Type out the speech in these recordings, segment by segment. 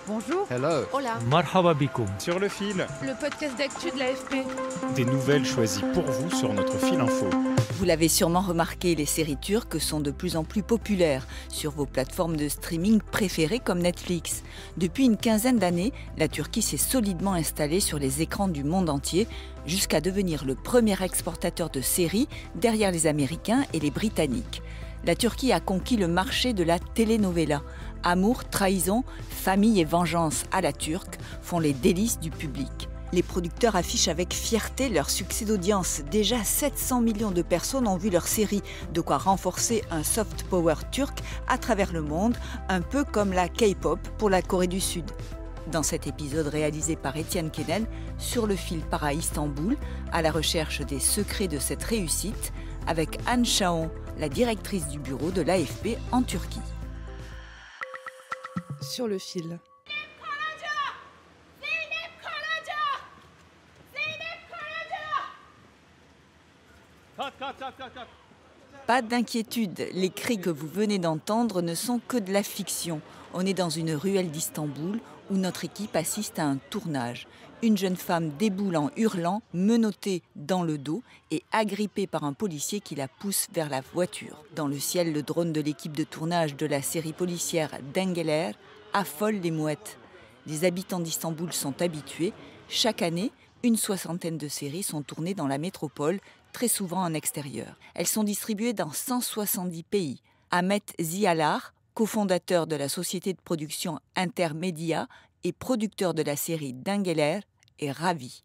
Bonjour. Hello. Hola. Marhaba bikoum. Sur le fil, Le podcast d'actu de l'AFP. des nouvelles choisies pour vous sur notre fil info. Vous l'avez sûrement remarqué, les séries turques sont de plus en plus populaires sur vos plateformes de streaming préférées comme Netflix. Depuis une quinzaine d'années, la Turquie s'est solidement installée sur les écrans du monde entier, jusqu'à devenir le premier exportateur de séries derrière les Américains et les Britanniques. La Turquie a conquis le marché de la telenovela. Amour, trahison, famille et vengeance à la turque font les délices du public. Les producteurs affichent avec fierté leur succès d'audience. Déjà 700 millions de personnes ont vu leur série, de quoi renforcer un soft power turc à travers le monde, un peu comme la K-pop pour la Corée du Sud. Dans cet épisode réalisé par Étienne Kenen, Sur le fil part à Istanbul, à la recherche des secrets de cette réussite, avec Anne Chaon, la directrice du bureau de l'AFP en Turquie. Sur le fil. Pas d'inquiétude, les cris que vous venez d'entendre ne sont que de la fiction. On est dans une ruelle d'Istanbul où notre équipe assiste à un tournage. Une jeune femme déboule en hurlant, menottée dans le dos et agrippée par un policier qui la pousse vers la voiture. Dans le ciel, le drone de l'équipe de tournage de la série policière Dengeler affole les mouettes. Les habitants d'Istanbul sont habitués. Chaque année, une soixantaine de séries sont tournées dans la métropole, très souvent en extérieur. Elles sont distribuées dans 170 pays. Ahmet Zialar, cofondateur de la société de production Intermedia et producteur de la série Dengeler, est ravi.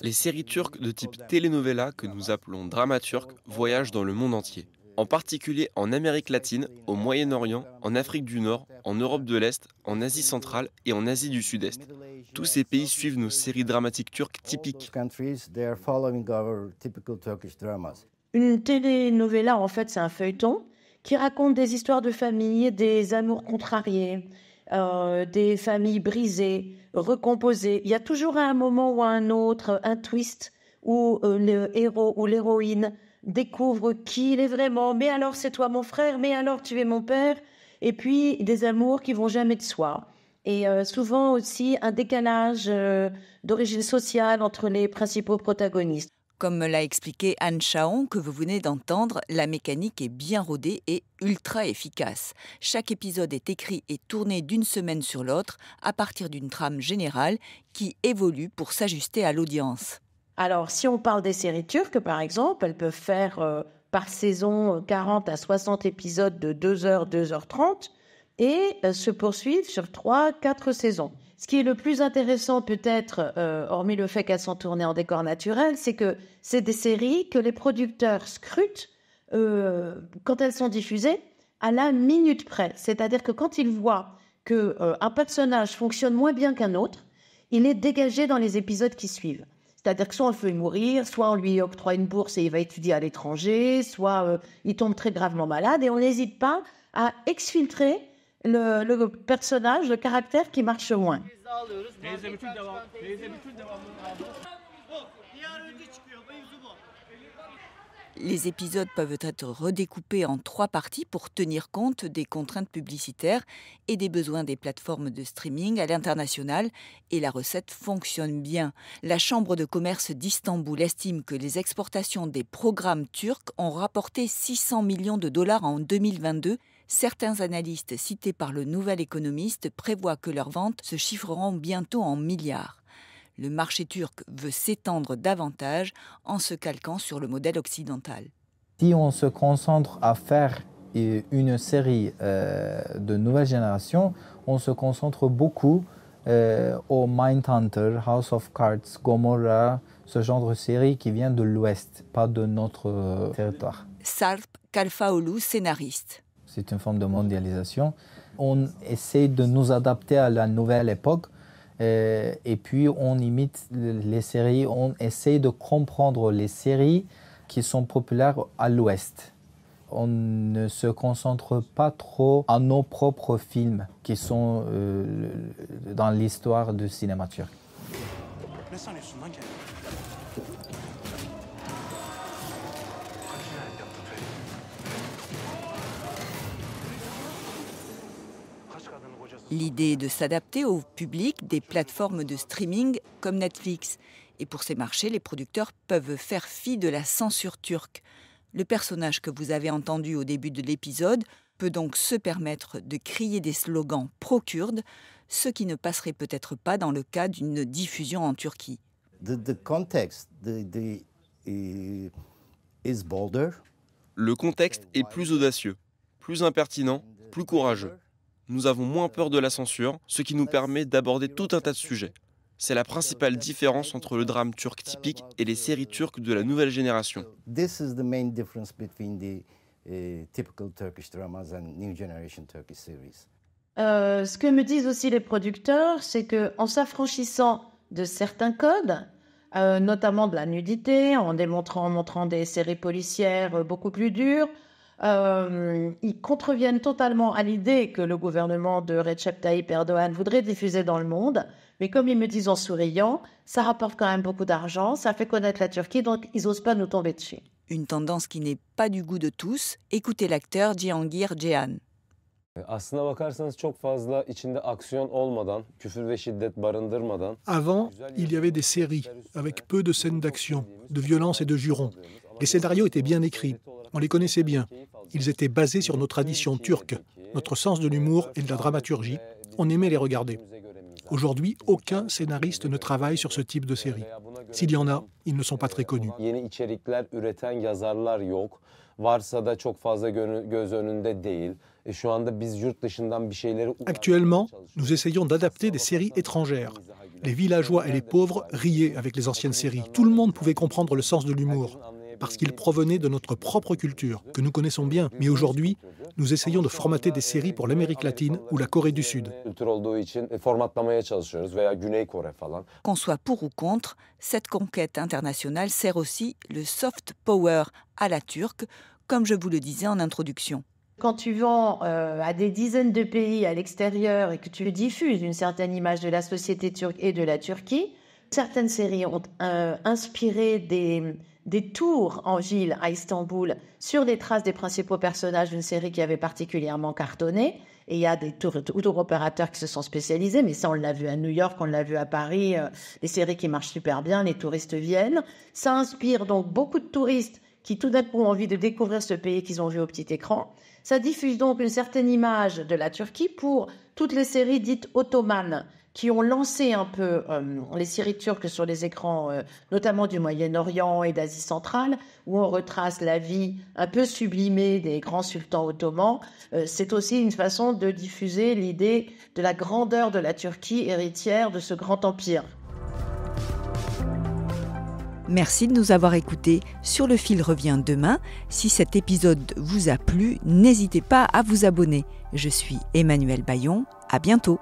Les séries turques de type telenovela, que nous appelons drama turc, voyagent dans le monde entier. En particulier en Amérique latine, au Moyen-Orient, en Afrique du Nord, en Europe de l'Est, en Asie centrale et en Asie du Sud-Est. Tous ces pays suivent nos séries dramatiques turques typiques. Une telenovela, en fait, c'est un feuilleton qui raconte des histoires de famille, des amours contrariés, des familles brisées, recomposées. Il y a toujours à un moment ou à un autre un twist où le héros ou l'héroïne découvre qui il est vraiment. Mais alors c'est toi mon frère, mais alors tu es mon père. Et puis des amours qui vont jamais de soi. Et souvent aussi un décalage d'origine sociale entre les principaux protagonistes. Comme me l'a expliqué Anne Chaon, que vous venez d'entendre, la mécanique est bien rodée et ultra efficace. Chaque épisode est écrit et tourné d'une semaine sur l'autre à partir d'une trame générale qui évolue pour s'ajuster à l'audience. Alors, si on parle des séries turques, par exemple, elles peuvent faire par saison 40 à 60 épisodes de 2h, 2h30 et se poursuivre sur 3-4 saisons. Ce qui est le plus intéressant peut-être, hormis le fait qu'elles sont tournées en décor naturel, c'est que c'est des séries que les producteurs scrutent quand elles sont diffusées à la minute près. C'est-à-dire que quand ils voient qu'un personnage fonctionne moins bien qu'un autre, il est dégagé dans les épisodes qui suivent. C'est-à-dire que soit on le fait mourir, soit on lui octroie une bourse et il va étudier à l'étranger, soit il tombe très gravement malade et on n'hésite pas à exfiltrer le personnage, le caractère qui marche moins. Les épisodes peuvent être redécoupés en 3 parties pour tenir compte des contraintes publicitaires et des besoins des plateformes de streaming à l'international, et la recette fonctionne bien. La Chambre de commerce d'Istanbul estime que les exportations des programmes turcs ont rapporté 600 millions de dollars en 2022. Certains analystes cités par le Nouvel Économiste prévoient que leurs ventes se chiffreront bientôt en milliards. Le marché turc veut s'étendre davantage en se calquant sur le modèle occidental. Si on se concentre à faire une série de nouvelle génération, on se concentre beaucoup au Mindhunter, House of Cards, Gomorrah, ce genre de série qui vient de l'Ouest, pas de notre territoire. Sarp Kalfaoğlu, scénariste. C'est une forme de mondialisation. On essaie de nous adapter à la nouvelle époque. Et puis on imite les séries, on essaie de comprendre les séries qui sont populaires à l'Ouest. On ne se concentre pas trop à nos propres films qui sont dans l'histoire du cinéma turc. L'idée est de s'adapter au public des plateformes de streaming comme Netflix. Et pour ces marchés, les producteurs peuvent faire fi de la censure turque. Le personnage que vous avez entendu au début de l'épisode peut donc se permettre de crier des slogans pro-kurdes, ce qui ne passerait peut-être pas dans le cas d'une diffusion en Turquie. Le contexte est plus audacieux, plus impertinent, plus courageux. Nous avons moins peur de la censure, ce qui nous permet d'aborder tout un tas de sujets. C'est la principale différence entre le drame turc typique et les séries turques de la nouvelle génération. Ce que me disent aussi les producteurs, c'est qu'en s'affranchissant de certains codes, notamment de la nudité, en montrant des séries policières beaucoup plus dures, ils contreviennent totalement à l'idée que le gouvernement de Recep Tayyip Erdogan voudrait diffuser dans le monde. Mais comme ils me disent en souriant, ça rapporte quand même beaucoup d'argent, ça fait connaître la Turquie, donc ils n'osent pas nous tomber dessus. Une tendance qui n'est pas du goût de tous. Écoutez l'acteur Cihangir Ceyhan. Avant, il y avait des séries avec peu de scènes d'action, de violence et de jurons. Les scénarios étaient bien écrits, on les connaissait bien. Ils étaient basés sur nos traditions turques, notre sens de l'humour et de la dramaturgie. On aimait les regarder. Aujourd'hui, aucun scénariste ne travaille sur ce type de série. S'il y en a, ils ne sont pas très connus. Actuellement, nous essayons d'adapter des séries étrangères. Les villageois et les pauvres riaient avec les anciennes séries. Tout le monde pouvait comprendre le sens de l'humour, parce qu'il provenait de notre propre culture, que nous connaissons bien. Mais aujourd'hui, nous essayons de formater des séries pour l'Amérique latine ou la Corée du Sud. Qu'on soit pour ou contre, cette conquête internationale sert aussi le soft power à la turque, comme je vous le disais en introduction. Quand tu vends à des dizaines de pays à l'extérieur et que tu diffuses une certaine image de la société turque et de la Turquie, certaines séries ont inspiré des tours en ville à Istanbul sur les traces des principaux personnages d'une série qui avait particulièrement cartonné. Et il y a des tour opérateurs qui se sont spécialisés, mais ça on l'a vu à New York, on l'a vu à Paris, les séries qui marchent super bien, les touristes viennent. Ça inspire donc beaucoup de touristes qui tout d'un coup ont envie de découvrir ce pays qu'ils ont vu au petit écran. Ça diffuse donc une certaine image de la Turquie pour toutes les séries dites ottomanes qui ont lancé un peu les séries turques sur les écrans, notamment du Moyen-Orient et d'Asie centrale, où on retrace la vie un peu sublimée des grands sultans ottomans. C'est aussi une façon de diffuser l'idée de la grandeur de la Turquie, héritière de ce grand empire. Merci de nous avoir écoutés. Sur le fil revient demain. Si cet épisode vous a plu, n'hésitez pas à vous abonner. Je suis Emmanuelle Bayon. À bientôt.